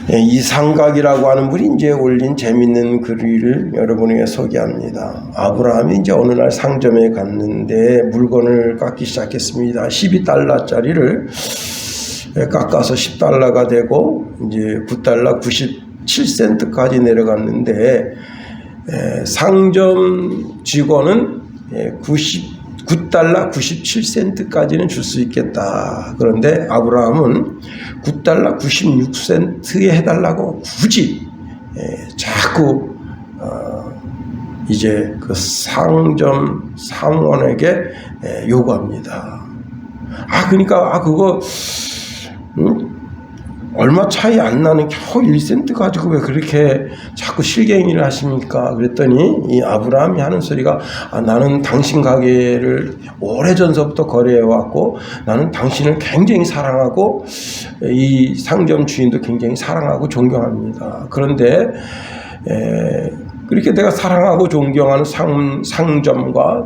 이상각이라고 하는 분이 이제 올린 재밌는 글을 여러분에게 소개합니다. 아브라함이 이제 어느 날 상점에 갔는데 물건을 깎기 시작했습니다. 12달러짜리를 깎아서 10달러가 되고 이제 9달러 97센트까지 내려갔는데 상점 직원은 9달러 97센트까지는 줄 수 있겠다. 그런데 아브라함은 9달러 96센트에 해달라고 굳이 자꾸 이제 그 상점 상원에게 요구합니다. 그러니까 그거 얼마 차이 안 나는 겨우 1센트 가지고 왜 그렇게 자꾸 실갱이를 하십니까? 그랬더니 이 아브라함이 하는 소리가 나는 당신 가게를 오래전서부터 거래해왔고 나는 당신을 굉장히 사랑하고 이 상점 주인도 굉장히 사랑하고 존경합니다. 그런데 그렇게 내가 사랑하고 존경하는 상점과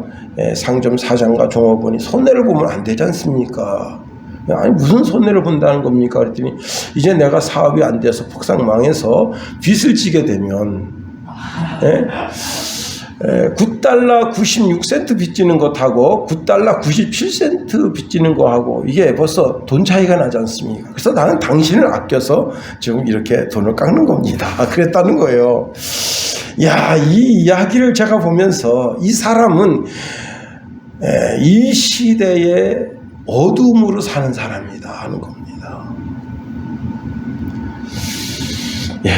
상점 사장과 종업원이 손해를 보면 안 되지 않습니까? 아니 무슨 손해를 본다는 겁니까? 그랬더니 이제 내가 사업이 안 돼서 폭삭 망해서 빚을 지게 되면 9달러 96센트 빚지는 것하고 9달러 97센트 빚지는 거하고 이게 벌써 돈 차이가 나지 않습니까? 그래서 나는 당신을 아껴서 지금 이렇게 돈을 깎는 겁니다. 그랬다는 거예요. 이 이야기를 제가 보면서 이 사람은 이 시대에 어둠으로 사는 사람이다 하는 겁니다.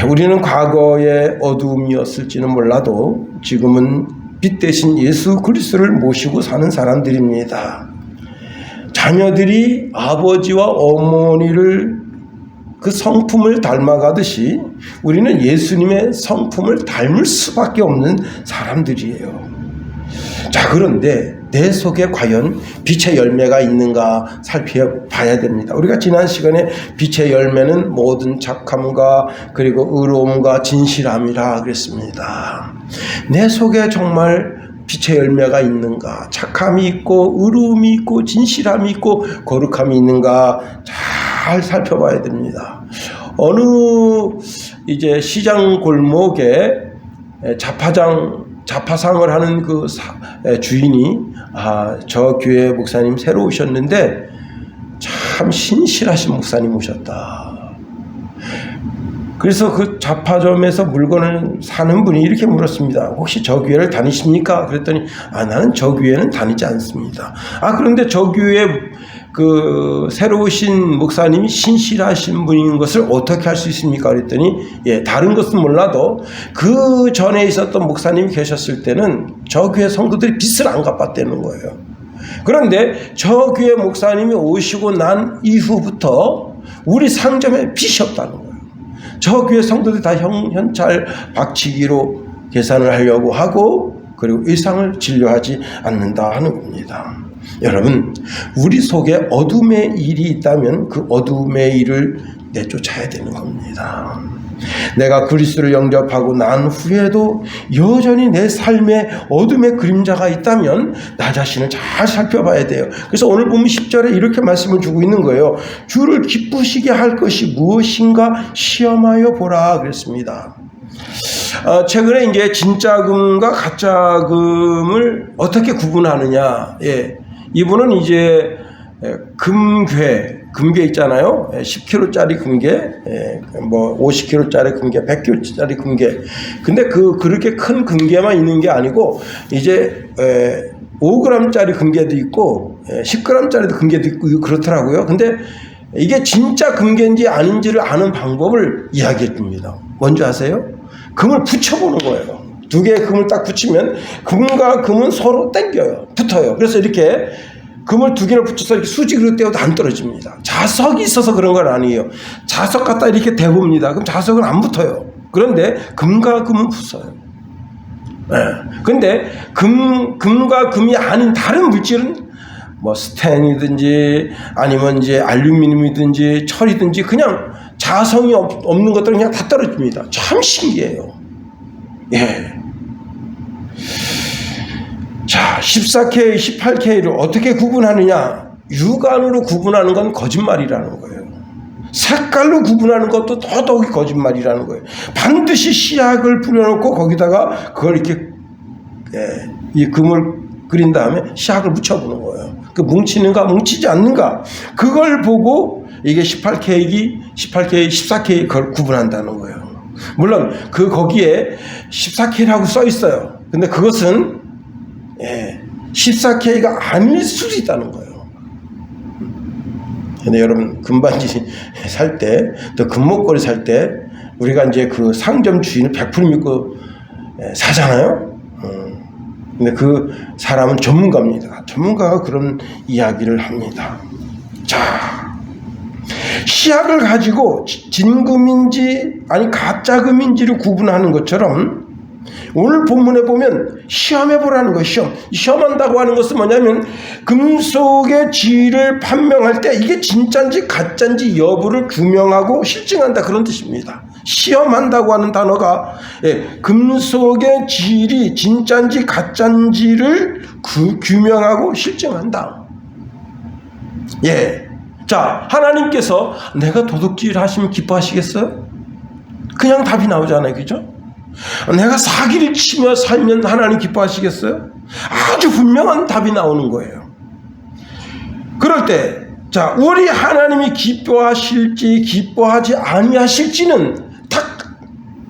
우리는 과거의 어둠이었을지는 몰라도 지금은 빛 대신 예수 그리스도를 모시고 사는 사람들입니다. 자녀들이 아버지와 어머니를 그 성품을 닮아가듯이 우리는 예수님의 성품을 닮을 수밖에 없는 사람들이에요. 그런데 내 속에 과연 빛의 열매가 있는가 살펴봐야 됩니다. 우리가 지난 시간에 빛의 열매는 모든 착함과 그리고 의로움과 진실함이라 그랬습니다. 내 속에 정말 빛의 열매가 있는가, 착함이 있고 의로움이 있고 진실함이 있고 거룩함이 있는가 잘 살펴봐야 됩니다. 어느 이제 시장 골목에 자파상을 하는 그 주인이 저 교회 목사님 새로 오셨는데 참 신실하신 목사님 오셨다. 그래서 그 자파점에서 물건을 사는 분이 이렇게 물었습니다. 혹시 저 교회를 다니십니까? 그랬더니 나는 저 교회는 다니지 않습니다. 그런데 저 교회 그 새로 오신 목사님이 신실하신 분인 것을 어떻게 할 수 있습니까? 그랬더니 다른 것은 몰라도 그 전에 있었던 목사님이 계셨을 때는 저 교회 성도들이 빚을 안 갚았다는 거예요. 그런데 저 교회 목사님이 오시고 난 이후부터 우리 상점에 빚이 없다는 거예요. 저 교회 성도들이 다 현찰 박치기로 계산을 하려고 하고 그리고 일상을 진료하지 않는다 하는 겁니다. 여러분, 우리 속에 어둠의 일이 있다면 그 어둠의 일을 내쫓아야 되는 겁니다. 내가 그리스도를 영접하고 난 후에도 여전히 내 삶에 어둠의 그림자가 있다면 나 자신을 잘 살펴봐야 돼요. 그래서 오늘 보면 10절에 이렇게 말씀을 주고 있는 거예요. 주를 기쁘시게 할 것이 무엇인가 시험하여 보라 그랬습니다. 최근에 이제 진짜 금과 가짜 금을 어떻게 구분하느냐. 이분은 이제 금괴 있잖아요. 10kg짜리 금괴, 50kg짜리 금괴, 100kg짜리 금괴. 근데 그렇게 큰 금괴만 있는 게 아니고 이제 5g짜리 금괴도 있고 10g짜리도 금괴도 있고 그렇더라고요. 근데 이게 진짜 금괴인지 아닌지를 아는 방법을 이야기해 줍니다. 뭔지 아세요? 금을 붙여보는 거예요. 두 개의 금을 딱 붙이면 금과 금은 서로 당겨요. 붙어요. 그래서 이렇게 금을 두 개를 붙여서 이렇게 수직으로 떼어도 안 떨어집니다. 자석이 있어서 그런 건 아니에요. 자석 갖다 이렇게 대봅니다. 그럼 자석은 안 붙어요. 그런데 금과 금은 붙어요. 근데 금과 금이 아닌 다른 물질은 스텐이든지 아니면 이제 알루미늄이든지 철이든지 그냥 자성이 없는 것들은 그냥 다 떨어집니다. 참 신기해요. 자, 14K, 18K를 어떻게 구분하느냐? 육안으로 구분하는 건 거짓말이라는 거예요. 색깔로 구분하는 것도 더더욱이 거짓말이라는 거예요. 반드시 씨약을 뿌려놓고 거기다가 그걸 이렇게 이 금을 그린 다음에 씨약을 묻혀보는 거예요. 그 뭉치는가 뭉치지 않는가 그걸 보고 이게 18K, 14K 그걸 구분한다는 거예요. 물론 그 거기에 14K라고 써 있어요. 근데 그것은 14K가 아닐 수도 있다는 거예요. 근데 여러분 금반지 살 때 또 금목걸이 살 때 우리가 이제 그 상점 주인을 100% 믿고 사잖아요. 근데 그 사람은 전문가입니다. 전문가가 그런 이야기를 합니다. 자, 씨약을 가지고 진금인지 아니 가짜금인지를 구분하는 것처럼 오늘 본문에 보면 시험해보라는 거예요. 시험한다고 하는 것은 뭐냐면 금속의 질을 판명할 때 이게 진짜인지 가짜인지 여부를 규명하고 실증한다 그런 뜻입니다. 시험한다고 하는 단어가 금속의 질이 진짜인지 가짜인지를 규명하고 실증한다. 자, 하나님께서 내가 도둑질 하시면 기뻐하시겠어요? 그냥 답이 나오잖아요. 그죠? 내가 사기를 치며 살면 하나님 기뻐하시겠어요? 아주 분명한 답이 나오는 거예요. 그럴 때, 자, 우리 하나님이 기뻐하실지 기뻐하지 아니하실지는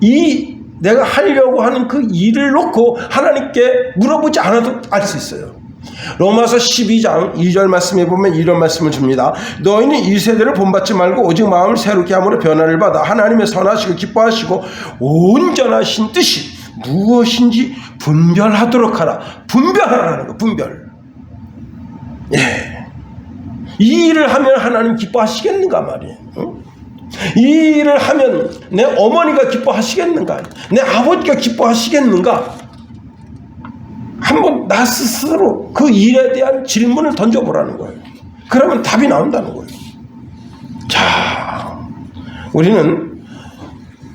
이 내가 하려고 하는 그 일을 놓고 하나님께 물어보지 않아도 알 수 있어요. 로마서 12장 2절 말씀에 보면 이런 말씀을 줍니다. 너희는 이 세대를 본받지 말고 오직 마음을 새롭게 함으로 변화를 받아 하나님의 선하시고 기뻐하시고 온전하신 뜻이 무엇인지 분별하도록 하라. 분별하라는 거, 분별. 이 일을 하면 하나님 기뻐하시겠는가 말이에요. 이 일을 하면 내 어머니가 기뻐하시겠는가? 내 아버지가 기뻐하시겠는가? 한번 나 스스로 그 일에 대한 질문을 던져보라는 거예요. 그러면 답이 나온다는 거예요. 자, 우리는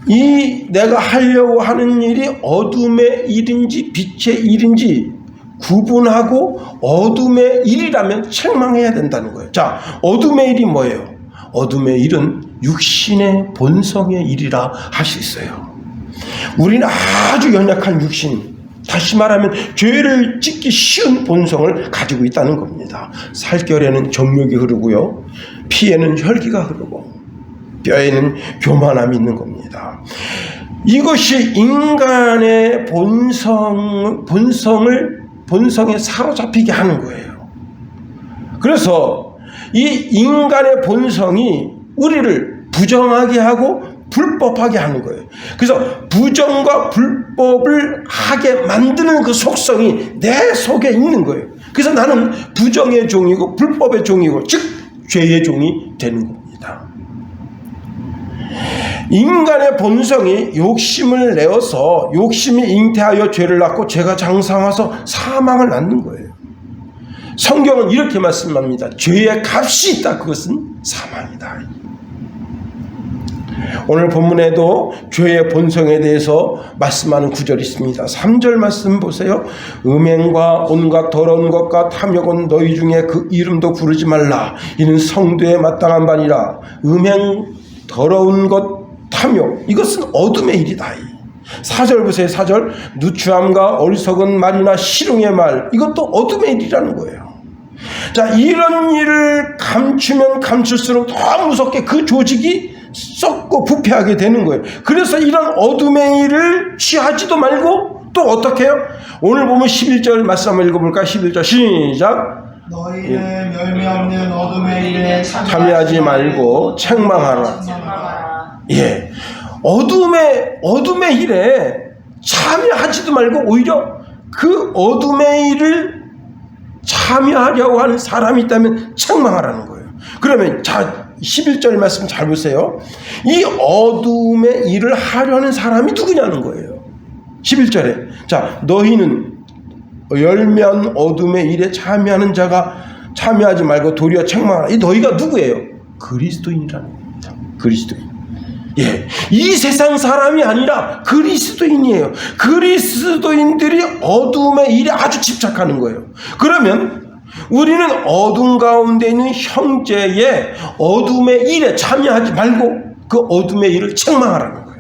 이 내가 하려고 하는 일이 어둠의 일인지 빛의 일인지 구분하고 어둠의 일이라면 책망해야 된다는 거예요. 자, 어둠의 일이 뭐예요? 어둠의 일은 육신의 본성의 일이라 할 수 있어요. 우리는 아주 연약한 육신, 다시 말하면 죄를 짓기 쉬운 본성을 가지고 있다는 겁니다. 살결에는 정욕이 흐르고요, 피에는 혈기가 흐르고 뼈에는 교만함이 있는 겁니다. 이것이 인간의 본성에 사로잡히게 하는 거예요. 그래서 이 인간의 본성이 우리를 부정하게 하고 불법하게 하는 거예요. 그래서 부정과 불법을 하게 만드는 그 속성이 내 속에 있는 거예요. 그래서 나는 부정의 종이고 불법의 종이고 즉 죄의 종이 되는 겁니다. 인간의 본성이 욕심을 내어서 욕심이 잉태하여 죄를 낳고 죄가 장성해서 사망을 낳는 거예요. 성경은 이렇게 말씀합니다. 죄의 값이 있다. 그것은 사망이다. 오늘 본문에도 죄의 본성에 대해서 말씀하는 구절이 있습니다. 3절 말씀 보세요. 음행과 온갖 더러운 것과 탐욕은 너희 중에 그 이름도 부르지 말라. 이는 성도에 마땅한 바니라. 음행, 더러운 것, 탐욕, 이것은 어둠의 일이다. 4절 보세요. 4절. 누추함과 어리석은 말이나 실용의 말, 이것도 어둠의 일이라는 거예요. 자, 이런 일을 감추면 감출수록 더 무섭게 그 조직이 썩고 부패하게 되는 거예요. 그래서 이런 어둠의 일을 취하지도 말고 또 어떻게 해요? 오늘 보면 11절 말씀 한번 읽어볼까요? 11절 시작. 너희는 열매 없는 어둠의 일에 참여하지 말고 책망하라. 어둠의 일에 참여하지도 말고 오히려 그 어둠의 일을 참여하려고 하는 사람이 있다면 책망하라는 거예요. 그러면 자, 11절 말씀 잘 보세요. 이 어둠의 일을 하려는 사람이 누구냐는 거예요. 11절에 자, 너희는 열면 어둠의 일에 참여하는 자가 참여하지 말고 도리어 책망하라. 이 너희가 누구예요? 그리스도인이라는 겁니다. 그리스도인. 이 세상 사람이 아니라 그리스도인이에요. 그리스도인들이 어둠의 일에 아주 집착하는 거예요. 그러면 우리는 어둠 가운데 있는 형제의 어둠의 일에 참여하지 말고 그 어둠의 일을 책망하라는 거예요.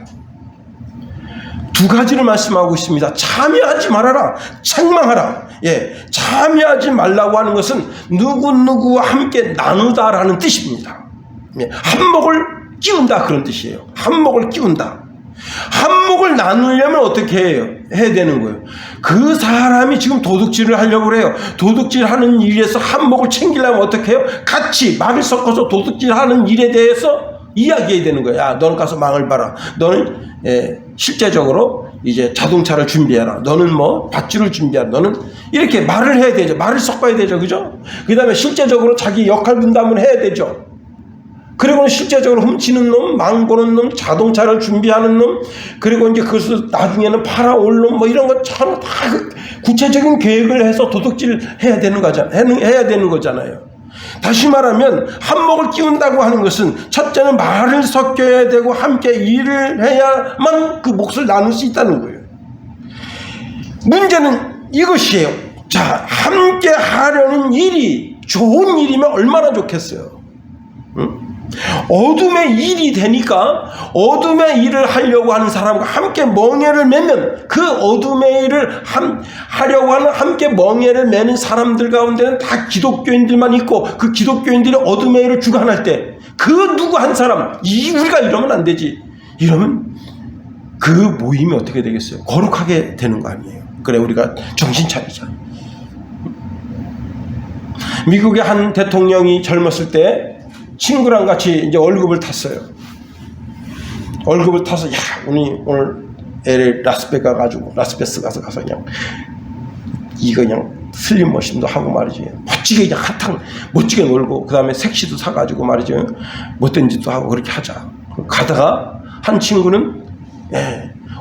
두 가지를 말씀하고 있습니다. 참여하지 말아라, 책망하라. 예, 참여하지 말라고 하는 것은 누구누구와 함께 나누다라는 뜻입니다. 예, 한몫을 끼운다 그런 뜻이에요. 한몫을 끼운다. 한몫을 나누려면 어떻게 해야 되는 거예요? 그 사람이 지금 도둑질을 하려고 그래요. 도둑질하는 일에서 한몫을 챙기려면 어떻게 해요? 같이 말을 섞어서 도둑질하는 일에 대해서 이야기해야 되는 거야. 야, 너는 가서 망을 봐라. 너는 실제적으로 이제 자동차를 준비해라. 너는 뭐 밧줄을 준비해라. 너는 이렇게 말을 해야 되죠. 말을 섞어야 되죠. 그죠? 그 다음에 실제적으로 자기 역할 분담을 해야 되죠. 그리고 실제적으로 훔치는 놈, 망보는 놈, 자동차를 준비하는 놈, 그리고 이제 그것을 나중에는 팔아올 놈, 뭐 이런 거 참 다 구체적인 계획을 해서 도둑질 해야 되는 거잖아요. 다시 말하면 한몫을 끼운다고 하는 것은 첫째는 말을 섞여야 되고 함께 일을 해야만 그 몫을 나눌 수 있다는 거예요. 문제는 이것이에요. 자, 함께 하려는 일이 좋은 일이면 얼마나 좋겠어요. 응? 어둠의 일이 되니까 어둠의 일을 하려고 하는 사람과 함께 멍에를 매면 그 어둠의 일을 하려고 하는 함께 멍에를 매는 사람들 가운데는 다 기독교인들만 있고 그 기독교인들이 어둠의 일을 주관할 때 그 누구 한 사람 우리가 이러면 안 되지. 이러면 그 모임이 어떻게 되겠어요? 거룩하게 되는 거 아니에요. 그래 우리가 정신 차리자. 미국의 한 대통령이 젊었을 때 친구랑 같이 이제 월급을 탔어요. 월급을 타서 야, 우리 오늘 LA 라스베가스 가서 그냥 이거 그냥 슬림머신도 하고 말이지. 멋지게 그냥 한탕 멋지게 놀고 그 다음에 색시도 사가지고 말이죠. 못된 짓도 하고 그렇게 하자. 가다가 한 친구는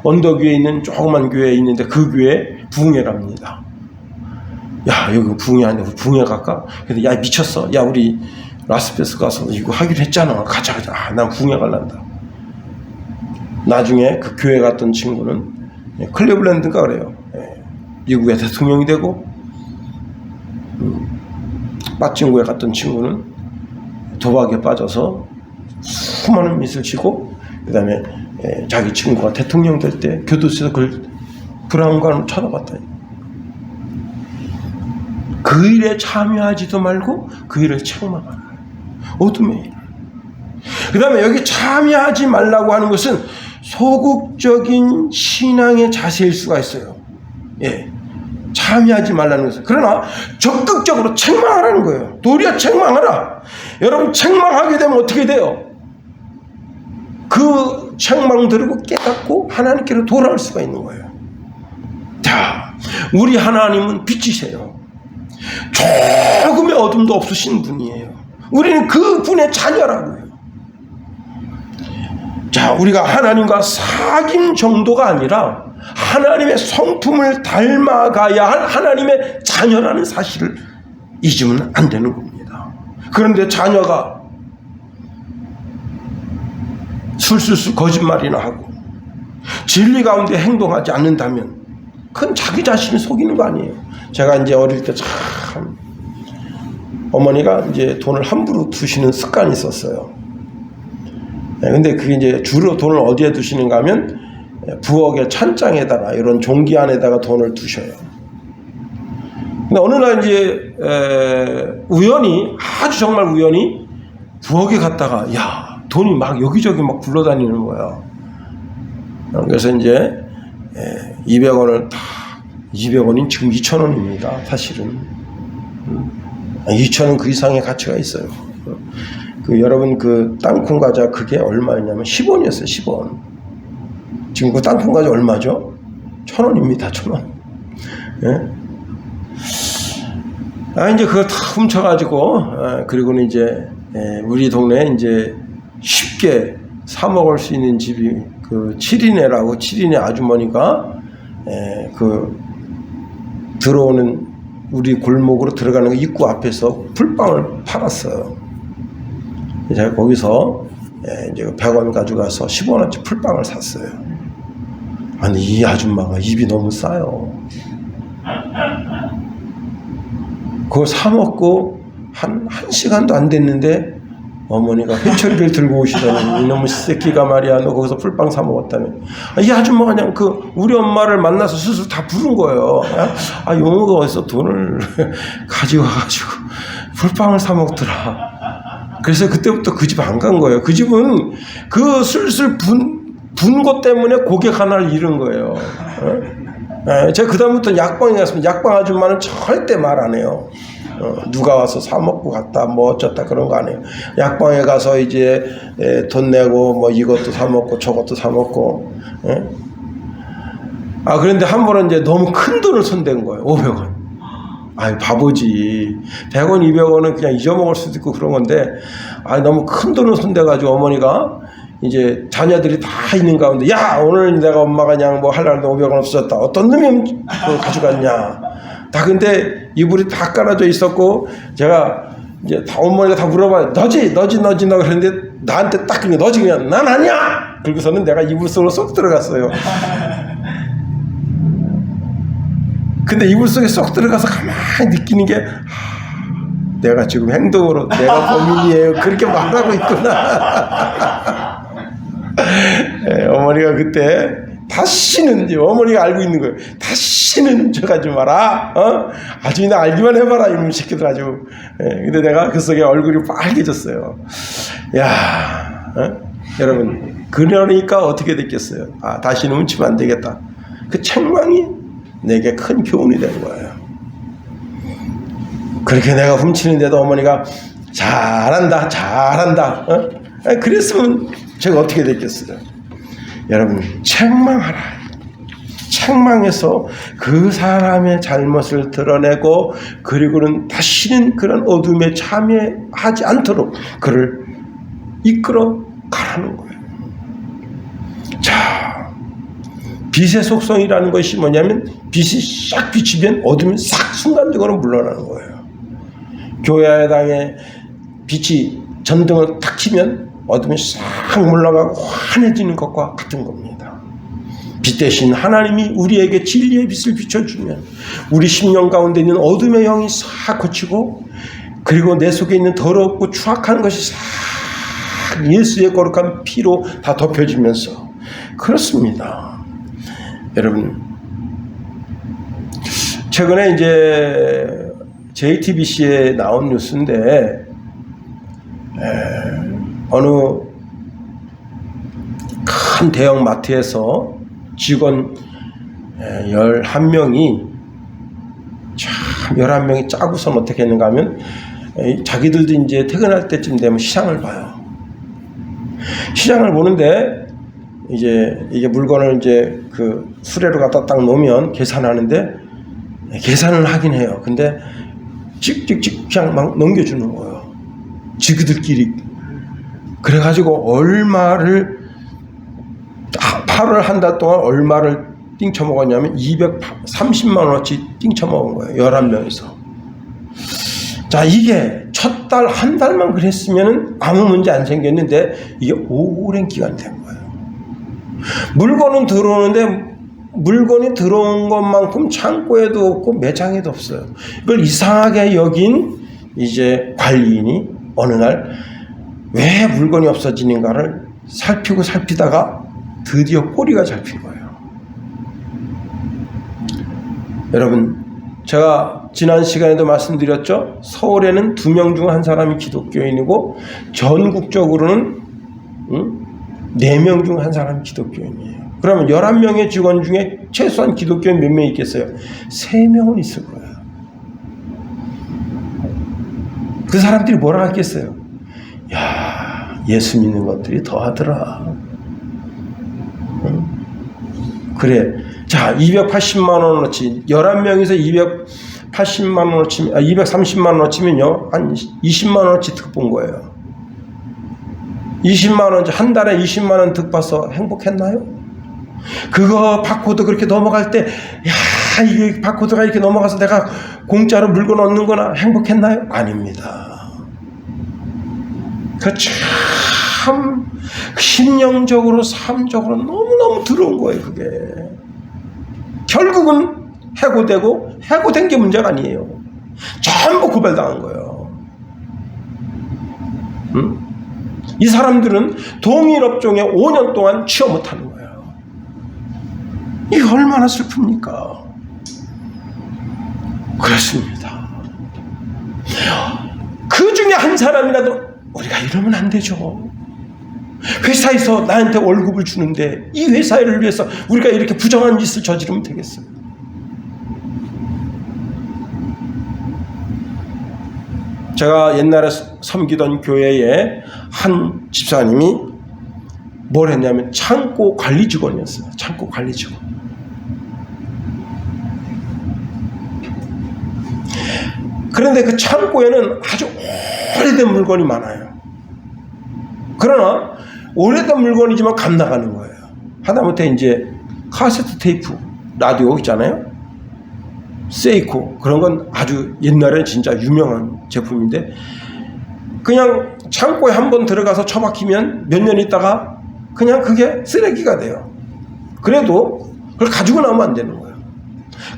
언덕 위에 있는 조그만 교회에 있는데 그 교회 부흥회랍니다. 야, 여기 부흥회 아니야. 부흥회 갈까? 근데 야, 미쳤어. 야, 우리 라스베가스 가서 이거 하기로 했잖아. 가자. 아, 난 부흥회 갈란다. 나중에 그 교회 갔던 친구는 클리블랜드인가 그래요. 미국의 대통령이 되고 빠찡구에 갔던 친구는 도박에 빠져서 수많은 밑을 치고 그 다음에 자기 친구가 대통령 될 때 교도소에서 그걸 브라운관으로 쳐다봤다. 그 일에 참여하지도 말고 그 일을 책망하라. 어둠의 일. 그 다음에 여기 참여하지 말라고 하는 것은 소극적인 신앙의 자세일 수가 있어요. 예, 참여하지 말라는 것은. 그러나 적극적으로 책망하라는 거예요. 도리어 책망하라. 여러분 책망하게 되면 어떻게 돼요? 그 책망 들고 깨닫고 하나님께로 돌아올 수가 있는 거예요. 자, 우리 하나님은 빛이세요. 조금의 어둠도 없으신 분이에요. 우리는 그 분의 자녀라고요. 자, 우리가 하나님과 사귐 정도가 아니라 하나님의 성품을 닮아가야 할 하나님의 자녀라는 사실을 잊으면 안 되는 겁니다. 그런데 자녀가 술술술 거짓말이나 하고 진리 가운데 행동하지 않는다면 그건 자기 자신을 속이는 거 아니에요. 제가 이제 어릴 때 참 어머니가 이제 돈을 함부로 두시는 습관이 있었어요. 근데 그게 이제 주로 돈을 어디에 두시는가 하면 부엌의 찬장에다가 이런 종기 안에다가 돈을 두셔요. 근데 어느 날 이제 우연히 아주 정말 우연히 부엌에 갔다가 야, 돈이 막 여기저기 막 굴러다니는 거야. 그래서 이제 200원을 다 200원이 지금 2,000원입니다. 사실은 2,000원 그 이상의 가치가 있어요. 그 여러분 그 땅콩 과자 그게 얼마였냐면 10원이었어요. 10원. 지금 그 땅콩 과자 얼마죠? 1,000원입니다. 1,000원. 예? 이제 그걸 다 훔쳐가지고 그리고는 이제 우리 동네에 이제 쉽게 사 먹을 수 있는 집이 그 7인회라고 7인회 아주머니가 그 들어오는 우리 골목으로 들어가는 입구 앞에서 풀빵을 팔았어요. 제가 거기서 이제 100원 가져가서 10원어치 풀빵을 샀어요. 아니 이 아줌마가 입이 너무 싸요. 그거 사 먹고 한 시간도 안 됐는데 어머니가 회초리를 들고 오시더니 이놈의 새끼가 말이야, 너 거기서 풀빵 사 먹었다며. 이 아줌마가 그냥 우리 엄마를 만나서 스스로 다 부른 거예요. 용호가 어디서 돈을 가지고 와가지고 풀빵을 사 먹더라. 그래서 그때부터 그 집 안 간 거예요. 그 집은 그 슬슬 분 것 때문에 고객 하나를 잃은 거예요. 제가 그다음부터 약방에 갔으면 약방 아줌마는 절대 말 안 해요. 누가 와서 사 먹고 갔다 뭐 어쩌다 그런 거 안 해요. 약방에 가서 이제 돈 내고 뭐 이것도 사 먹고 저것도 사 먹고. 그런데 한 번은 이제 너무 큰 돈을 손댄 거예요. 500원. 바보지. 100원, 200원은 그냥 잊어먹을 수도 있고 그런 건데, 너무 큰 돈을 손대가지고 어머니가 이제 자녀들이 다 있는 가운데, 야, 오늘 내가 엄마가 그냥 뭐 하려는데 500원 없어졌다. 어떤 놈이 그걸 가져갔냐. 다 근데 이불이 다 깔아져 있었고, 제가 이제 다 어머니가 다 물어봐요. 너지 그랬는데 나한테 딱 그냥 너지 그냥 난 아니야. 그러고서는 내가 이불 속으로 쏙 들어갔어요. 근데 이불 속에 쏙 들어가서 가만히 느끼는 게 내가 지금 행동으로 내가 범인이에요. 그렇게 말하고 있구나. 어머니가 그때 다시는 어머니가 알고 있는 거예요. 다시는 훔쳐가지 마라. 아주 그냥 알기만 해봐라 이놈 새끼들 아주. 근데 내가 그 속에 얼굴이 빨개졌어요. 야, 여러분 그러니까 어떻게 됐겠어요? 다시는 훔치면 안 되겠다. 그 책망이 내게 큰 교훈이 된 거예요. 그렇게 내가 훔치는데도 어머니가 잘한다. 그랬으면 제가 어떻게 됐겠어요? 여러분 책망하라. 책망해서 그 사람의 잘못을 드러내고 그리고는 다시는 그런 어둠에 참여하지 않도록 그를 이끌어 가라는 거예요. 자, 빛의 속성이라는 것이 뭐냐면 빛이 싹 비치면 어둠이 싹 순간적으로 물러나는 거예요. 교회당에 빛이 전등을 탁 켜면 어둠이 싹 물러가고 환해지는 것과 같은 겁니다. 빛 대신 하나님이 우리에게 진리의 빛을 비춰주면 우리 심령 가운데 있는 어둠의 영이 싹 거치고 그리고 내 속에 있는 더럽고 추악한 것이 싹 예수의 거룩한 피로 다 덮여지면서 그렇습니다. 여러분 최근에 이제 JTBC에 나온 뉴스인데 어느 큰 대형 마트에서 직원 11명이 참 11명이 짜고선 어떻게 했는가 하면 자기들도 이제 퇴근할 때쯤 되면 시장을 봐요. 시장을 보는데 이제 이게 물건을 이제 그 수레로 갖다 딱 놓으면 계산하는데 계산을 하긴 해요. 근데 찍찍찍 그냥 막 넘겨주는 거예요. 지그들끼리. 그래가지고 얼마를 8월 한 달 동안 얼마를 띵쳐먹었냐면 230만 원어치 띵쳐먹은 거예요. 11명이서. 자, 이게 첫 달 한 달만 그랬으면 아무 문제 안 생겼는데 이게 오랜 기간이 된 거예요. 물건은 들어오는데 물건이 들어온 것만큼 창고에도 없고 매장에도 없어요. 이걸 이상하게 여긴 이제 관리인이 어느 날 왜 물건이 없어지는가를 살피다가 드디어 꼬리가 잡힌 거예요. 여러분, 제가 지난 시간에도 말씀드렸죠. 서울에는 2명 중 한 사람이 기독교인이고 전국적으로는 4명 중 한 사람이 기독교인이에요. 그러면 11명의 직원 중에 최소한 기독교인 몇 명 있겠어요? 3명은 있을 거예요. 그 사람들이 뭐라 했겠어요? 야, 예수 믿는 것들이 더하더라. 그래. 자, 280만 원어치 11명에서 280만 원어치 230만 원어치면요. 한 20만 원어치 득 본 거예요. 20만 원, 한 달에 20만 원 득 봐서 행복했나요? 그거 바코드 그렇게 넘어갈 때, 야, 이게 바코드가 이렇게 넘어가서 내가 공짜로 물건 얻는 거나 행복했나요? 아닙니다. 그 참, 심령적으로, 삶적으로 너무너무 들어온 거예요, 그게. 결국은 해고되고, 해고된 게 문제가 아니에요. 전부 고발당한 거예요. 응? 이 사람들은 동일업종에 5년 동안 취업 못하는 거예요. 이게 얼마나 슬픕니까? 그렇습니다. 그 중에 한 사람이라도 우리가 이러면 안 되죠. 회사에서 나한테 월급을 주는데 이 회사를 위해서 우리가 이렇게 부정한 짓을 저지르면 되겠어요? 제가 옛날에 섬기던 교회에 한 집사님이 뭘 했냐면 창고 관리 직원이었어요. 창고 관리 직원. 그런데 그 창고에는 아주 오래된 물건이 많아요. 그러나 오래된 물건이지만 감 나가는 거예요. 하다못해 이제 카세트 테이프, 라디오 있잖아요. 세이코, 그런 건 아주 옛날에 진짜 유명한 제품인데 그냥 창고에 한번 들어가서 처박히면 몇 년 있다가 그냥 그게 쓰레기가 돼요. 그래도 그걸 가지고 나오면 안 되는 거예요.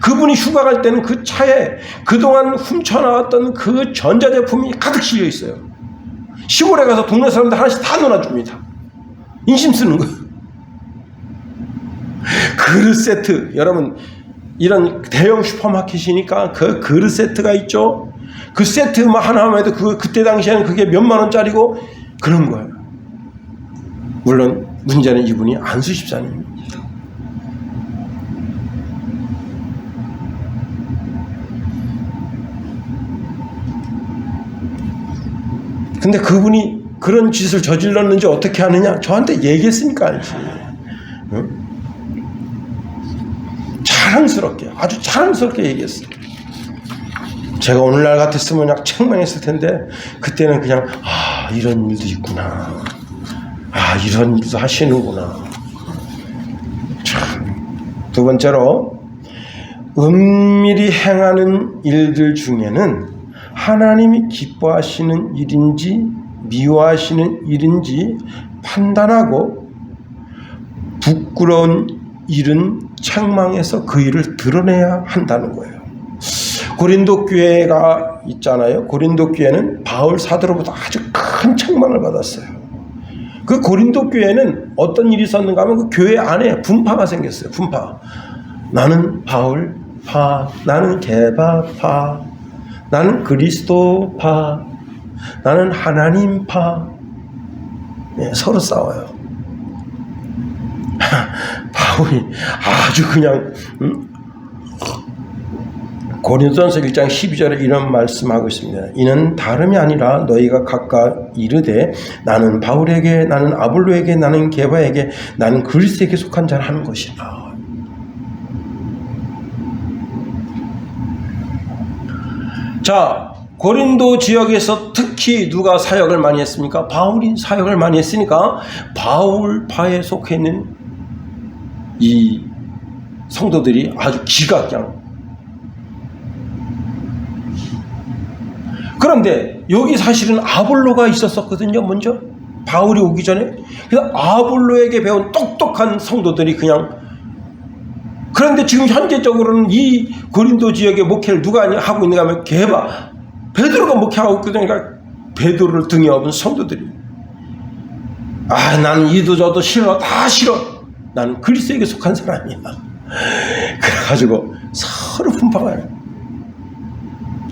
그분이 휴가 갈 때는 그 차에 그동안 훔쳐나왔던 그 전자제품이 가득 실려 있어요. 시골에 가서 동네 사람들 하나씩 다 놀아줍니다. 인심 쓰는 거예요. 그릇 세트, 여러분 이런 대형 슈퍼마켓이니까 그 그릇 세트가 있죠. 그 세트만 하나만 해도 그때 당시에는 그게 몇만 원짜리고 그런 거예요. 물론 문제는 이분이 안수 집사님입니다. 근데 그분이 그런 짓을 저질렀는지 어떻게 하느냐? 저한테 얘기했으니까 알지. 응? 자랑스럽게, 아주 자랑스럽게 얘기했어요. 제가 오늘날 같았으면 그냥 책망했을 텐데 그때는 그냥 이런 일도 있구나. 이런 일도 하시는구나. 참. 두 번째로 은밀히 행하는 일들 중에는 하나님이 기뻐하시는 일인지 미워하시는 일인지 판단하고 부끄러운 일은 책망해서 그 일을 드러내야 한다는 거예요. 고린도 교회가 있잖아요. 고린도 교회는 바울 사도로부터 아주 큰 책망을 받았어요. 그 고린도 교회는 어떤 일이 있었는가 하면 그 교회 안에 분파가 생겼어요. 분파. 나는 바울파, 나는 게바파, 나는 그리스도파, 나는 하나님파. 서로 싸워요. 바울이 아주 그냥 고린도전서 1장 12절에 이런 말씀하고 있습니다. 이는 다름이 아니라 너희가 각각 이르되 나는 바울에게, 나는 아볼로에게, 나는 게바에게, 나는 그리스도에게 속한 자를 하는 것이라. 자, 고린도 지역에서 특히 누가 사역을 많이 했습니까? 바울이 사역을 많이 했으니까 바울파에 속해 있는 이 성도들이 아주 기각양. 그런데 여기 사실은 아볼로가 있었거든요. 먼저 바울이 오기 전에. 그래서 아볼로에게 배운 똑똑한 성도들이 그냥. 그런데 지금 현재적으로는 이 고린도 지역의 목회를 누가 하고 있는가 하면 게바, 베드로가 목회하고 있거든요. 그러니까 베드로를 등에 업은 성도들이 나는 이도 저도 싫어, 다 싫어, 나는 그리스도에게 속한 사람이야. 그래가지고 서로 분파가 해요.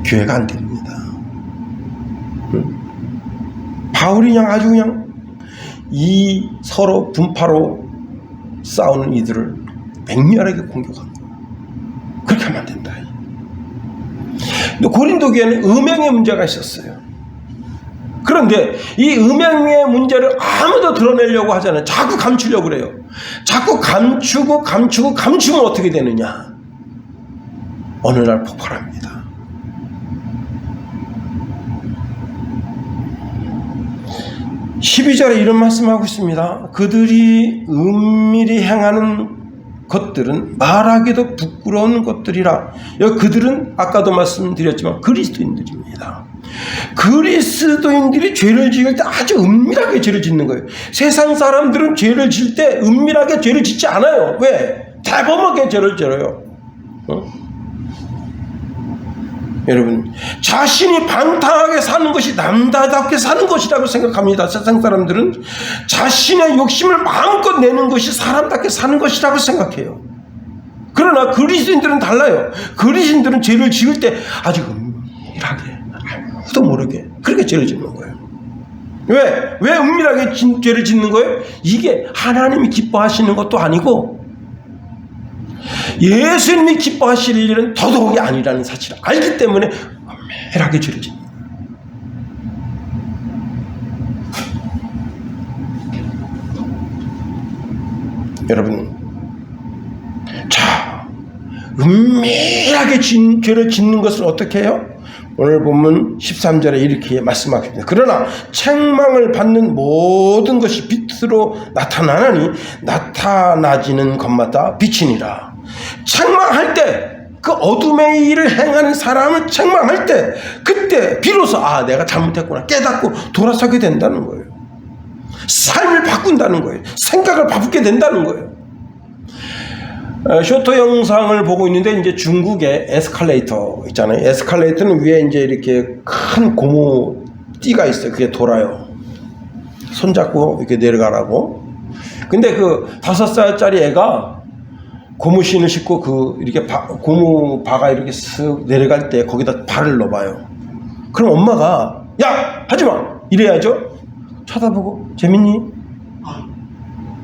교회가 안 됩니다. 바울이 그냥 아주 그냥 이 서로 분파로 싸우는 이들을 맹렬하게 공격하는 거예요. 그렇게 하면 안 된다. 고린도 교회는 음행의 문제가 있었어요. 그런데 이 음행의 문제를 아무도 드러내려고 하잖아요. 자꾸 감추려고 그래요. 자꾸 감추면 어떻게 되느냐? 어느 날 폭발합니다. 음. 12절에 이런 말씀하고 있습니다. 그들이 은밀히 행하는 것들은 말하기도 부끄러운 것들이라. 그들은 아까도 말씀드렸지만 그리스도인들입니다. 그리스도인들이 죄를 지을 때 아주 은밀하게 죄를 짓는 거예요. 세상 사람들은 죄를 지을 때 은밀하게 죄를 짓지 않아요. 왜? 대범하게 죄를 지어요. 여러분, 자신이 방탕하게 사는 것이 남다답게 사는 것이라고 생각합니다. 세상 사람들은 자신의 욕심을 마음껏 내는 것이 사람답게 사는 것이라고 생각해요. 그러나 그리스도인들은 달라요. 그리스도인들은 죄를 지을 때 아주 은밀하게, 아무도 모르게 그렇게 죄를 짓는 거예요. 왜 은밀하게 죄를 짓는 거예요? 이게 하나님이 기뻐하시는 것도 아니고 예수님이 기뻐하실 일은 더더욱이 아니라는 사실을 알기 때문에 은밀하게 죄를 짓는 거예요. 여러분, 자, 은밀하게 죄를 짓는 것을 어떻게 해요? 오늘 본문 13절에 이렇게 말씀하십니다. 그러나 책망을 받는 모든 것이 빛으로 나타나나니 나타나지는 것마다 빛이니라. 책망할 때, 그 어둠의 일을 행하는 사람을 책망할 때, 그때 비로소 내가 잘못했구나 깨닫고 돌아서게 된다는 거예요. 삶을 바꾼다는 거예요. 생각을 바꾸게 된다는 거예요. 쇼트 영상을 보고 있는데, 이제 중국의 에스컬레이터 있잖아요. 에스컬레이터는 위에 이제 이렇게 큰 고무 띠가 있어요. 그게 돌아요. 손잡고 이렇게 내려가라고. 근데 그 5살짜리 애가 고무신을 신고 이렇게 고무 바가 이렇게 쓱 내려갈 때 거기다 발을 넣어봐요. 그럼 엄마가, 야! 하지 마! 이래야죠? 쳐다보고, 재밌니?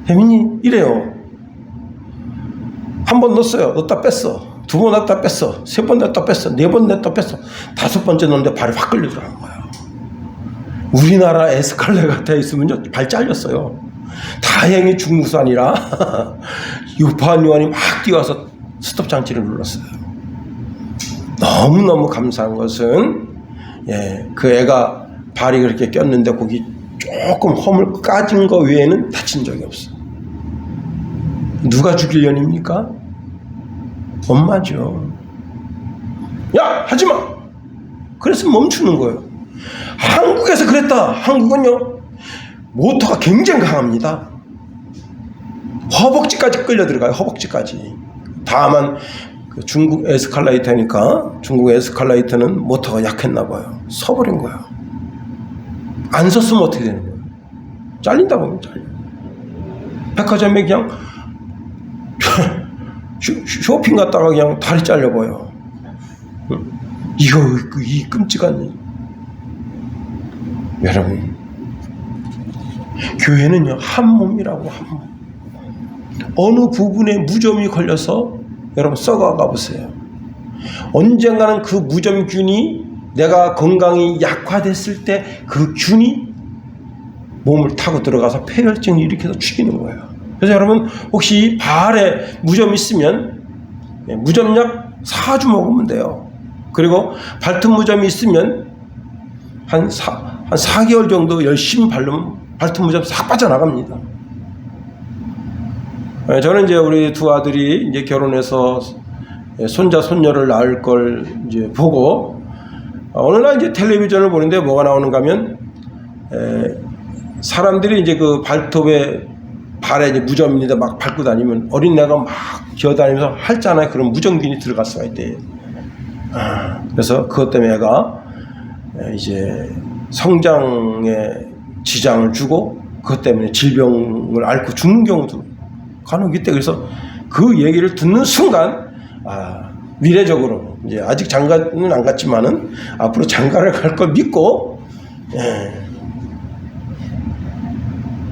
재밌니? 이래요. 한 번 넣었어요. 넣었다 뺐어. 2번 넣었다 뺐어. 3번 넣었다 뺐어. 4번 넣었다 뺐어. 5번째 넣었는데 발이 확 끌리더라는 거예요. 우리나라 에스컬레이터에 있으면요, 발 잘렸어요. 다행히 중국산이라 유파한 요한이 막 뛰어와서 스톱 장치를 눌렀어요. 너무너무 감사한 것은, 그 애가 발이 그렇게 꼈는데 거기 조금 홈을 까진 거 외에는 다친 적이 없어요. 누가 죽일 년입니까? 엄마죠. 야! 하지마! 그래서 멈추는 거예요. 한국에서 그랬다. 한국은요, 모터가 굉장히 강합니다. 허벅지까지 끌려 들어가요. 허벅지까지. 다만 중국 에스컬레이터니까, 중국 에스컬레이터는 모터가 약했나 봐요. 서버린 거야. 안 섰으면 어떻게 되는 거예요? 잘린다고 하면 잘려. 백화점에 그냥 쇼핑 갔다가 그냥 다리 잘려봐요. 이 끔찍한 일. 여러분, 교회는요, 한 몸이라고, 한 몸. 어느 부분에 무좀이 걸려서 여러분 썩어가 보세요. 언젠가는 그 무좀균이 내가 건강이 약화됐을 때 그 균이 몸을 타고 들어가서 폐혈증을 일으켜서 죽이는 거예요. 그래서 여러분, 혹시 발에 무좀 있으면 무좀약 4주 먹으면 돼요. 그리고 발톱 무좀이 있으면 한 4개월 정도 열심히 바르면 발톱 무좀 싹 빠져나갑니다. 저는 이제 우리 2 아들이 이제 결혼해서 손자 손녀를 낳을 걸 이제 보고, 어느 날 이제 텔레비전을 보는데 뭐가 나오는가 하면, 사람들이 이제 그 발에 이제 무좀이 있는데 막 밟고 다니면 어린애가 막 기어다니면서 핥잖아요. 그럼 무좀균이 들어갈 수가 있대요. 그래서 그것 때문에 애가 이제 성장에 지장을 주고, 그것 때문에 질병을 앓고 죽는 경우도 간혹 있대. 그래서 그 얘기를 듣는 순간, 미래적으로 이제 아직 장가는 안 갔지만은 앞으로 장가를 갈 걸 믿고,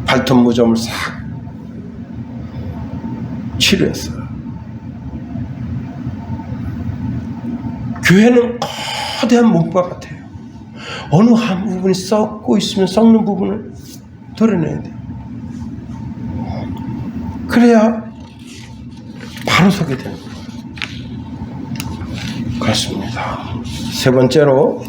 발톱 무좀을 싹 치료했어요. 교회는 거대한 몸과 같아요. 어느 한 부분이 썩고 있으면 썩는 부분을 도려내야 돼요. 그래야 바로 서게 되는 거예요. 그렇습니다. 3번째로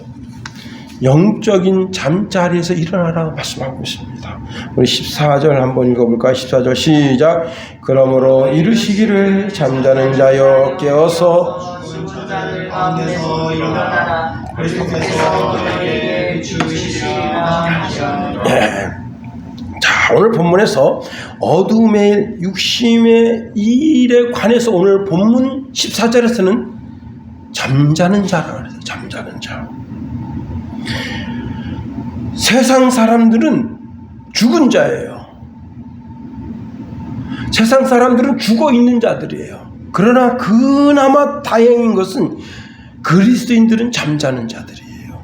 영적인 잠자리에서 일어나라고 말씀하고 있습니다. 우리 14절 한번 읽어볼까요? 14절 시작. 그러므로 이르시기를 잠자는 자여 깨어서 자들 가운데서 일어나라. 그리스도께서 너희에게 주시리라 하셨느니라. 자, 오늘 본문에서 어둠의 일, 육심의 일에 관해서 오늘 본문 14절에서는 잠자는 자라 그래서 잠자는 자. 세상 사람들은 죽은 자예요. 세상 사람들은 죽어 있는 자들이에요. 그러나 그나마 다행인 것은 그리스도인들은 잠자는 자들이에요.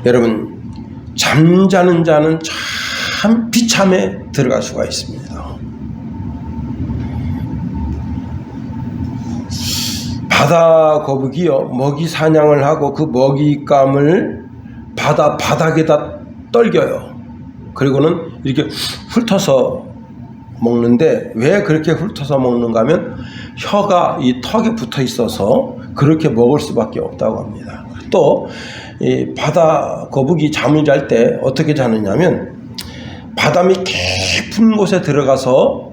여러분, 잠자는 자는 참 비참에 들어갈 수가 있습니다. 바다 거북이요, 먹이 사냥을 하고 그 먹잇감을 바닥에다 떨겨요. 그리고는 이렇게 훑어서 먹는데, 왜 그렇게 훑어서 먹는가 하면 혀가 이 턱에 붙어 있어서 그렇게 먹을 수밖에 없다고 합니다. 또 이 바다 거북이 잠을 잘 때 어떻게 자느냐면, 바닷이 깊은 곳에 들어가서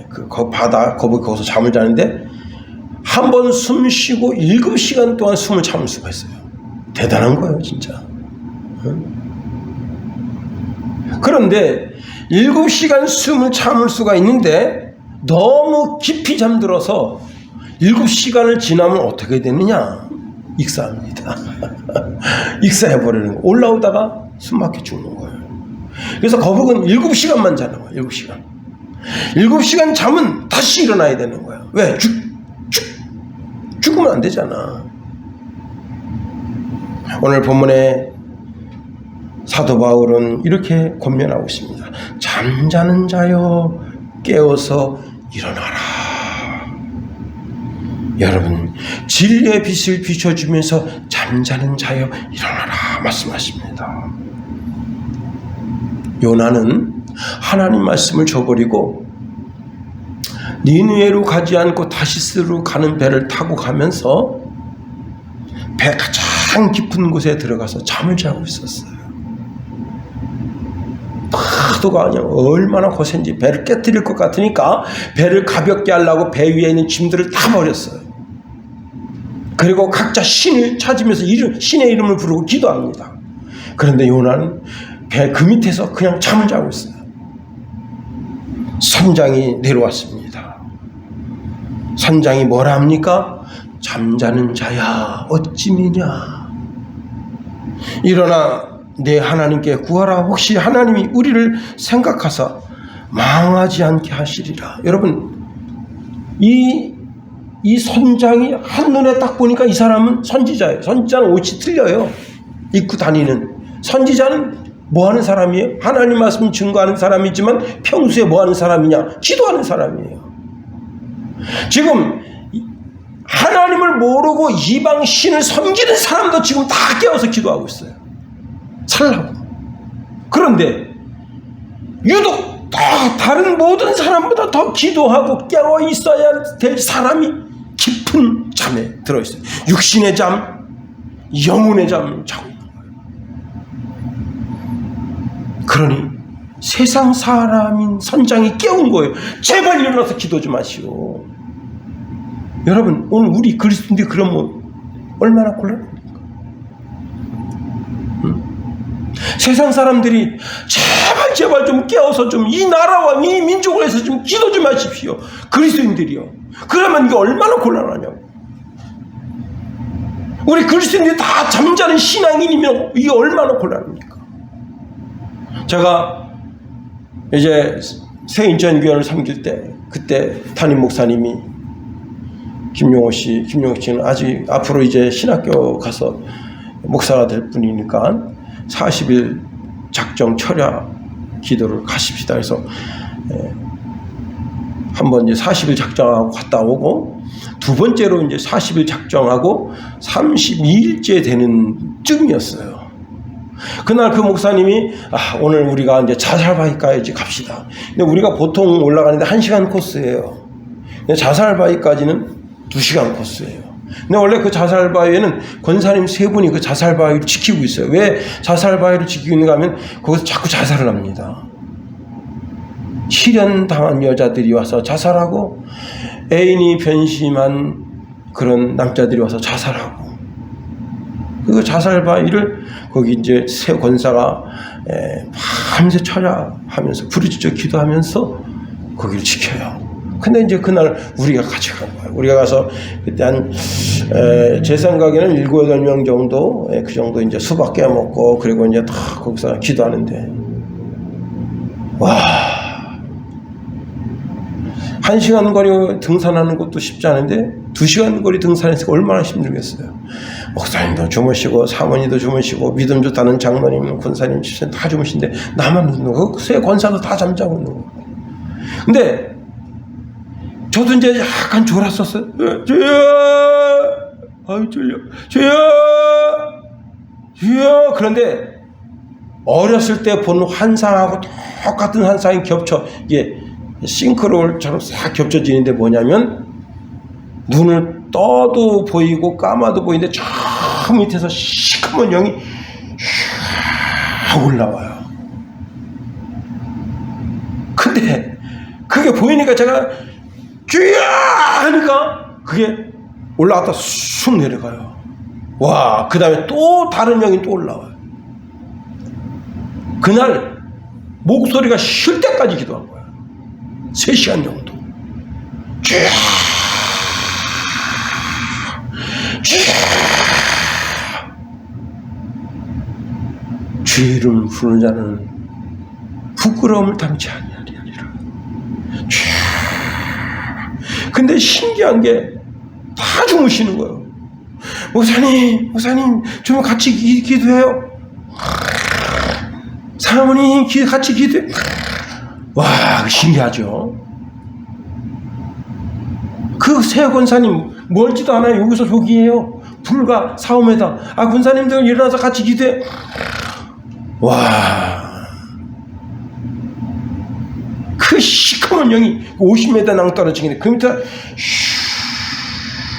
그 바다 거북이 거기서 잠을 자는데, 한 번 숨 쉬고 7시간 동안 숨을 참을 수가 있어요. 대단한 거예요, 진짜. 그런데 7시간 숨을 참을 수가 있는데 너무 깊이 잠들어서 7시간을 지나면 어떻게 되느냐? 익사합니다. 익사해버리는 거예요. 올라오다가 숨 막혀 죽는 거예요. 그래서 거북은 7시간만 자는 거예요. 7시간. 7시간 잠은 다시 일어나야 되는 거예요. 왜? 죽으면 안 되잖아. 오늘 본문에 사도 바울은 이렇게 권면하고 있습니다. 잠자는 자여 깨어서 일어나라. 여러분, 진리의 빛을 비춰주면서 잠자는 자여 일어나라 말씀하십니다. 요나는 하나님 말씀을 저버리고 니느웨로 가지 않고 다시스로 가는 배를 타고 가면서 배 가장 깊은 곳에 들어가서 잠을 자고 있었어요. 파도가 그냥 얼마나 거센지 배를 깨뜨릴 것 같으니까 배를 가볍게 하려고 배 위에 있는 짐들을 다 버렸어요. 그리고 각자 신을 찾으면서 신의 이름을 부르고 기도합니다. 그런데 요나는 배 그 밑에서 그냥 잠을 자고 있어요. 선장이 내려왔습니다. 선장이 뭐라 합니까? 잠자는 자야 어찌 미냐. 일어나 내 하나님께 구하라. 혹시 하나님이 우리를 생각하사 망하지 않게 하시리라. 여러분, 이 선장이 한눈에 딱 보니까 이 사람은 선지자예요. 선지자는 옷이 틀려요. 입고 다니는. 선지자는 뭐 하는 사람이에요? 하나님 말씀 증거하는 사람이지만 평소에 뭐 하는 사람이냐? 기도하는 사람이에요. 지금 하나님을 모르고 이방 신을 섬기는 사람도 지금 다 깨어서 기도하고 있어요. 살라고. 그런데 유독 다른 모든 사람보다 더 기도하고 깨어 있어야 될 사람이 깊은 잠에 들어있어요. 육신의 잠, 영혼의 잠을 자고 있는 거예요. 그러니 세상 사람인 선장이 깨운 거예요. 제발 일어나서 기도 좀 하시오. 여러분, 오늘 우리 그리스도인들이 그러면 얼마나 곤란합니까? 세상 사람들이 제발 좀 깨어서 좀 이 나라와 이 민족을 해서 좀 기도 좀 하십시오. 그리스도인들이요. 그러면 이게 얼마나 곤란하냐고. 우리 그리스도인들이 다 잠자는 신앙인이면 이게 얼마나 곤란합니까? 제가 이제 새인천교회를 섬길 때, 그때 담임 목사님이 김용호 씨는 아직 앞으로 이제 신학교 가서 목사가 될 분이니까 40일 작정 철야 기도를 가십시다. 그래서 한번 이제 40일 작정하고 갔다 오고, 두 번째로 이제 40일 작정하고 32일째 되는 쯤이었어요. 그날 그 목사님이 오늘 우리가 이제 자살바위까지 갑시다. 근데 우리가 보통 올라가는데 1시간 코스예요. 근데 자살바위까지는 2시간 코스예요. 근데 원래 그 자살바위에는 권사님 3분이 그 자살바위를 지키고 있어요. 왜 자살바위를 지키고 있는가 하면 거기서 자꾸 자살을 합니다. 실연당한 여자들이 와서 자살하고, 애인이 변심한 그런 남자들이 와서 자살하고, 그 자살바위를 거기 이제 새 권사가 밤새 철야하면서 부르짖어 기도하면서 거기를 지켜요. 근데 이제 그날 우리가 같이 간 거예요. 우리가 가서 그때 제 생각에는 7, 8명 정도, 그 정도 이제 수박 깨 먹고, 그리고 이제 다 거기서 기도하는데, 와, 1시간 거리 등산하는 것도 쉽지 않은데 2시간 거리 등산해서 얼마나 힘들겠어요. 목사님도 주무시고 사모님도 주무시고 믿음 좋다는 장로님, 권사님, 집사님 다 주무시는데 나만 눕는 거. 그 새 권사도 다 잠자고 있는 거. 근데 저도 이제 약간 졸았었어요. 주여, 아유 졸려, 주여, 주여. 그런데 어렸을 때 본 환상하고 똑같은 환상이 겹쳐, 이게 싱크로울처럼 싹 겹쳐지는데 뭐냐면, 눈을 떠도 보이고 까마도 보이는데 저 밑에서 시커먼 영이 쫙 올라와요. 근데 그게 보이니까 제가 주여 하니까 그게 올라갔다 쑥 내려가요. 와, 그 다음에 또 다른 영이 또 올라와요. 그날 목소리가 쉴 때까지 기도한 거야. 3시간 정도. 주여, 주여. 주의 이름을 부르는 자는 부끄러움을 담지 아니하리라. 주여. 근데 신기한 게 다 주무시는 거예요. 목사님 좀 같이 기도해요. 사모님 같이 기도해. 와, 신기하죠. 그 새 권사님 멀지도 않아요. 여기서 저기예요. 불과 4-5m. 아, 권사님들 일어나서 같이 기도해. 와, 그 시커먼 영이 50m 낭떠러지는데 그 밑에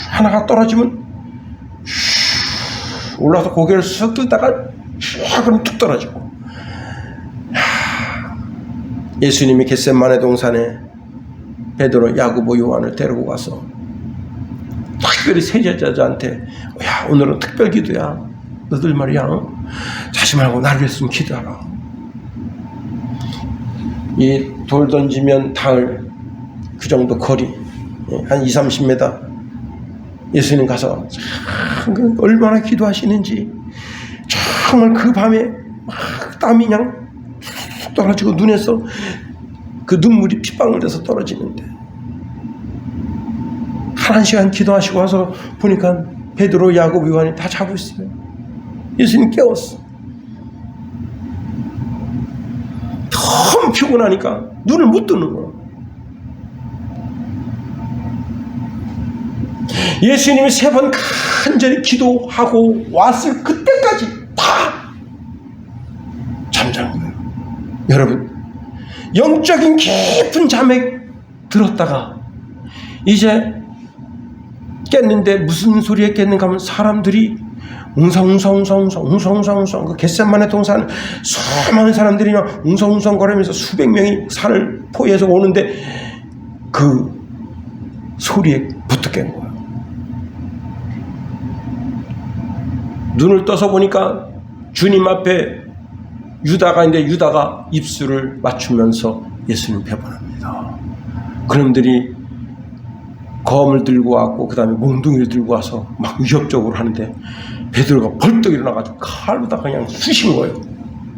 하나가 떨어지면 올라서 고개를 쓱 들다가 쫙 그럼 툭 떨어지고. 예수님이 겟세마네 동산에 베드로, 야고보, 요한을 데리고 가서 특별히 세 제자한테, 야, 오늘은 특별 기도야. 너들 말이야, 자지 말고 나를 위해서 좀 기도하라. 이 돌 던지면 닿을 그 정도 거리, 한 20-30m. 예수님 가서 참 얼마나 기도하시는지, 정말 그 밤에 막 땀이 그냥 떨어지고 눈에서 그 눈물이 핏방울 돼서 떨어지는데, 1시간 기도하시고 와서 보니까 베드로, 야고보, 요한이 다 자고 있어요. 예수님 깨웠어. 너무 피곤하니까 눈을 못 뜨는 거예요. 예수님이 3번 간절히 기도하고 왔을 그때까지 다 잠자는 거예요. 여러분, 영적인 깊은 잠에 들었다가 이제 깼는데 무슨 소리에 깼는가 하면 사람들이 웅성웅성 그 겟세마네 동산 수많은 사람들이 웅성웅성거리면서 수백 명이 산을 포위해서 오는데 그 소리에 부터 깬 거예요. 눈을 떠서 보니까 주님 앞에 유다가인데 유다가 입술을 맞추면서 예수님 배반합니다. 그놈들이 검을 들고 왔고 그 다음에 몽둥이를 들고 와서 막 위협적으로 하는데 베드로가 벌떡 일어나가지고 칼로다 그냥 쑤신 거예요.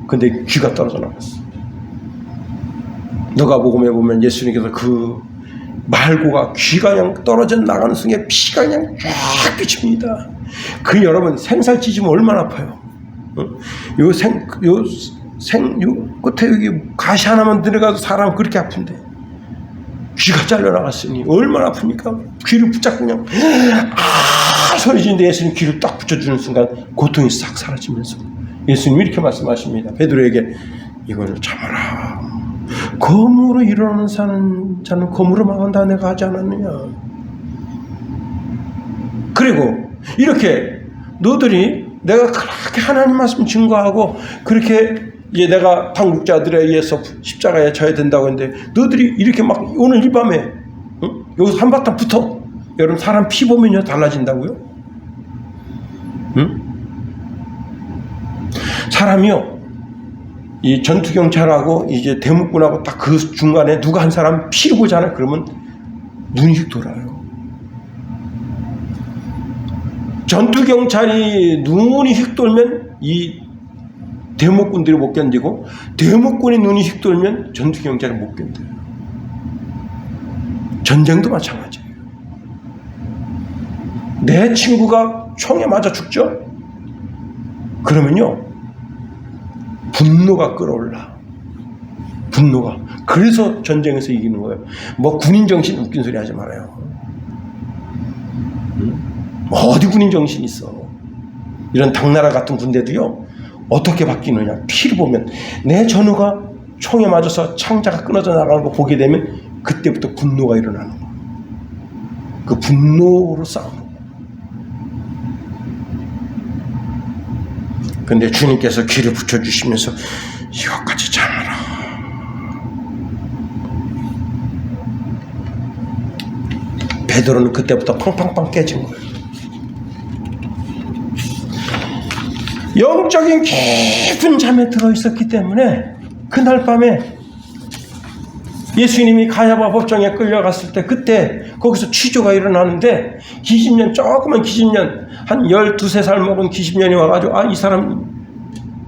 근데 귀가 떨어져 나갔어. 누가복음에 보면 예수님께서 그 말고가 귀가 그냥 떨어져 나가는 순간 피가 그냥 쫙 비칩니다. 그 여러분 생살 찢으면 얼마나 아파요. 요 끝에 여기 가시 하나만 들어가도 사람 그렇게 아픈데 귀가 잘려나갔으니 얼마나 아픕니까? 귀를 붙잡고 그냥 소리 지는데 예수님 귀를 딱 붙여주는 순간 고통이 싹 사라지면서 예수님이 이렇게 말씀하십니다. 베드로에게 이걸 참아라. 검으로 일어나는 자는 검으로 망한다 내가 하지 않았느냐. 그리고 이렇게 너들이 내가 그렇게 하나님 말씀 증거하고 그렇게 이제 내가 당국자들에 의해서 십자가에 져야 된다고 했는데 너들이 이렇게 막 오늘 이 밤에 여기서 한바탕 붙어. 여러분 사람 피 보면요 달라진다고요? 사람이요 이 전투경찰하고 이제 대문군하고 딱 그 중간에 누가 한 사람 피 보잖아요. 그러면 눈이 휙 돌아요. 전투경찰이 눈이 휙 돌면 이 대목군들이 못 견디고, 대목군이 눈이 휙 돌면 전투경찰이 못 견뎌요. 전쟁도 마찬가지예요. 내 친구가 총에 맞아 죽죠? 그러면요, 분노가 끌어올라. 분노가. 그래서 전쟁에서 이기는 거예요. 뭐 군인 정신 웃긴 소리 하지 말아요. 어디 군인 정신 있어. 이런 당나라 같은 군대도요, 어떻게 바뀌느냐. 피를 보면 내 전우가 총에 맞아서 창자가 끊어져 나가는 거 보게 되면 그때부터 분노가 일어나는 거예요. 그 분노로 싸우는 거예요. 근데 주님께서 귀를 붙여주시면서 이것까지 참아라. 베드로는 그때부터 팡팡팡 깨진 거예요. 영적인 깊은 잠에 들어있었기 때문에 그날 밤에 예수님이 가야바 법정에 끌려갔을 때 그때 거기서 취조가 일어나는데 기신년, 조그만 기신년, 한 12~13살 먹은 기신년이 와가지고 이 사람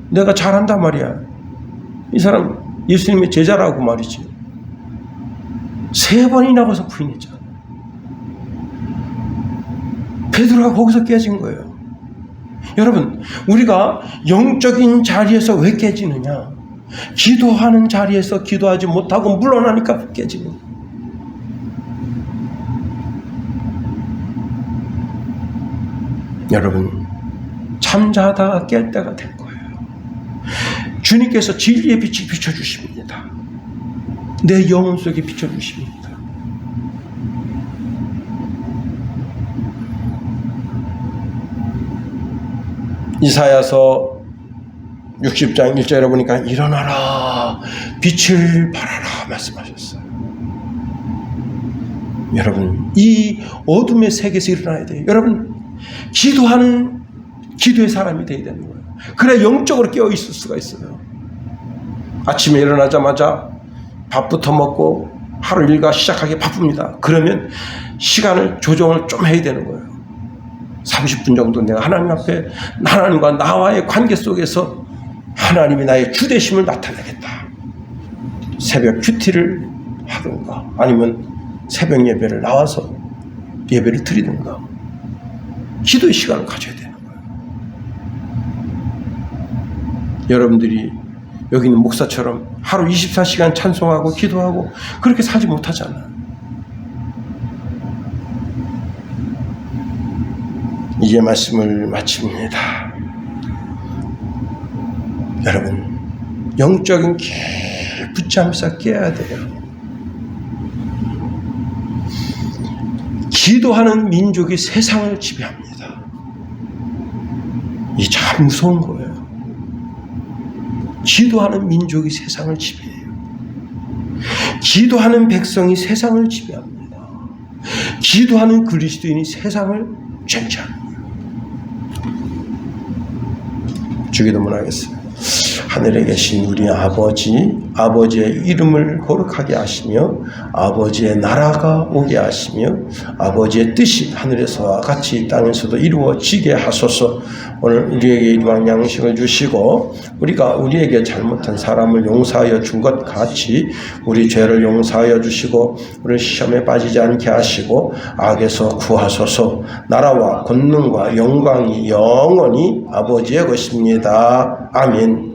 내가 잘한단 말이야. 이 사람 예수님의 제자라고 말이지. 3번이나 가서 부인했잖아. 베드로가 거기서 깨진 거예요. 여러분, 우리가 영적인 자리에서 왜 깨지느냐? 기도하는 자리에서 기도하지 못하고 물러나니까 깨지는 거예요. 여러분, 잠자다가 깰 때가 된 거예요. 주님께서 진리의 빛을 비춰주십니다. 내 영혼 속에 비춰주십니다. 이사야서 60장 1절에 보니까 일어나라 빛을 발하라 말씀하셨어요. 여러분, 이 어둠의 세계에서 일어나야 돼요. 여러분, 기도하는 기도의 사람이 되어야 되는 거예요. 그래야 영적으로 깨어 있을 수가 있어요. 아침에 일어나자마자 밥부터 먹고 하루 일과 시작하기 바쁩니다. 그러면 시간을 조정을 좀 해야 되는 거예요. 30분 정도 내가 하나님 앞에, 하나님과 나와의 관계 속에서 하나님이 나의 주되심을 나타내겠다. 새벽 큐티를 하든가 아니면 새벽 예배를 나와서 예배를 드리든가 기도의 시간을 가져야 되는 거예요. 여러분들이 여기 있는 목사처럼 하루 24시간 찬송하고 기도하고 그렇게 살지 못하잖아요. 이제 말씀을 마칩니다. 여러분, 영적인 깊은 잠에서 깨야 돼요. 기도하는 민족이 세상을 지배합니다. 이게 참 무서운 거예요. 기도하는 민족이 세상을 지배해요. 기도하는 백성이 세상을 지배합니다. 기도하는 그리스도인이 세상을 전체합니다. 주기도문 하겠습니다. 하늘에 계신 우리 아버지, 아버지의 이름을 거룩하게 하시며 아버지의 나라가 오게 하시며 아버지의 뜻이 하늘에서와 같이 땅에서도 이루어지게 하소서. 오늘 우리에게 일용 양식을 주시고 우리가 우리에게 잘못한 사람을 용서하여 준 것 같이 우리 죄를 용서하여 주시고 우리 시험에 빠지지 않게 하시고 악에서 구하소서. 나라와 권능과 영광이 영원히 아버지의 것입니다. 아멘.